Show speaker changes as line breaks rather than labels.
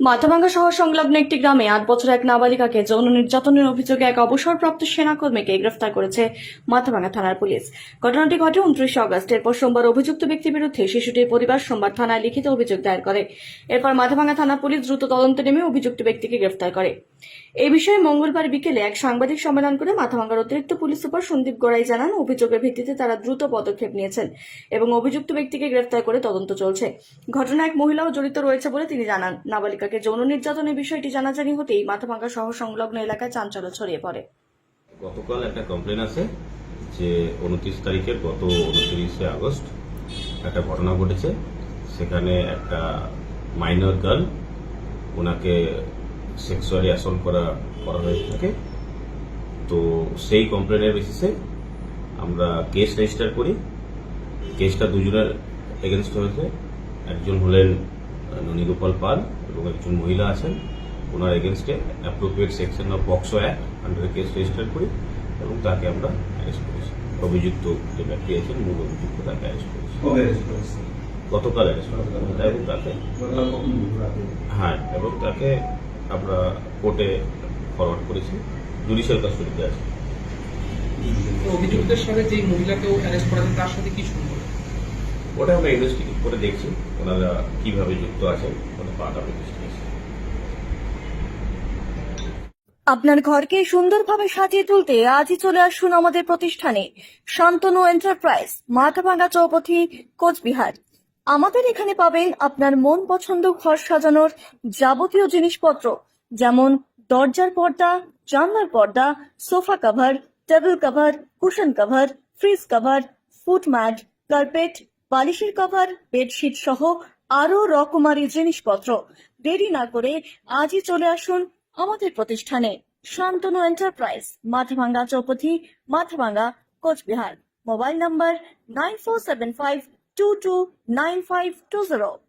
মাথাভাঙ্গা শহর সংলগ্ন একটি গ্রামে ৮ বছরের এক নাবালিকাকে যৌন নির্যাতনের অভিযোগে এক অবসরপ্রাপ্ত সেনাকর্মীকে গ্রেফতার করেছে মাথাভাঙ্গা থানার পুলিশ। ঘটনাটি ঘটে 29 আগস্ট। এরপর সোমবার অভিযুক্ত ব্যক্তির বিরুদ্ধে শিশুটির পরিবার সোমবার থানায় লিখিত অভিযোগ দায়ের করে। এরপর মাথাভাঙ্গা থানা পুলিশ দ্রুত তদন্তে নেমে অভিযুক্ত ব্যক্তিকে গ্রেফতার করে। এই বিষয়ে মঙ্গলবার বিকেলে এক সাংবাদিক সম্মেলন করে মাথাভাঙ্গার অতিরিক্ত পুলিশ সুপার সন্দীপ গড়াই জানান, অভিযোগের ভিত্তিতে তারা দ্রুত পদক্ষেপ নিয়েছেন এবং অভিযুক্ত ব্যক্তিকে গ্রেফতার করে তদন্ত চলছে। ঘটনায় এক মহিলাও জড়িত রয়েছে বলে তিনি জানান। নাবালিকাকে যৌন নির্যাতনের বিষয়টি জানাজানি হতেই মাথাভাঙ্গা শহর সংলগ্ন এলাকায় চাঞ্চল্য ছড়িয়ে পড়ে।
গতকাল একটা কমপ্লেন আছে যে 29 তারিখের গত 29শে আগস্ট একটা ঘটনা ঘটেছে। সেখানে একটা মাইনর গার্ল, ওনাকে সেক্সুয়ালি অ্যাসল্ট করা হয়ে থাকে। তো সেই কমপ্লেনের বেসিসে আমরা কেস রেজিস্টার করি। কেসটা দুজনের এগেনস্ট হয়েছে। একজন হলেন ননীগোপাল পাল এবং একজন মহিলা আছেন। ওনার এগেনস্টে appropriate section of POCSO act আন্ডারে কেস রেজিস্টার করি এবং তাকে আমরা অ্যারেস্ট করেছি। অভিযুক্ত যে ব্যক্তি আছেন, মূল অভিযুক্ত, তাকে অ্যারেস্ট করেছি। গতকাল অ্যারেস্ট করা এবং তাকে এবং তাকে আমরা কোর্টে ফরওয়ার্ড করেছি। জুডিশিয়াল কাস্টডিতে আছে।
অভিযুক্তের সাথে যে মহিলাকেও অ্যারেস্ট করা তার সাথে কি সম্পর্ক?
ওটা আমরা ইনভেস্টিগেট করে দেখছি ওনারা কিভাবে যুক্ত আছেন। ওটা পার্ট অফ ইনভেস্টিগেশন।
আপনার ঘরকে সুন্দরভাবে সাজিয়ে তুলতে আজই চলে আসুন আমাদের প্রতিষ্ঠানে, শান্তনু এন্টারপ্রাইজ, মাথাভাঙ্গা চৌপথি, কোচবিহার। আমাদের এখানে পাবেন আপনার মন পছন্দ ঘর সাজানোর যাবতীয় জিনিসপত্র, যেমন দরজার পর্দা, জানলার পর্দা, sofa cover, table cover, cushion cover, fridge cover, foot mat, carpet, বালিশের কভার, বেডশিট সহ আরো রকমারি জিনিসপত্র। দেরি না করে আজই চলে আসুন আমাদের প্রতিষ্ঠানে, Shantanu enterprise, Mathabhanga Choupathi, Mathabhanga, Coochbehar. Mobile number 9475229520।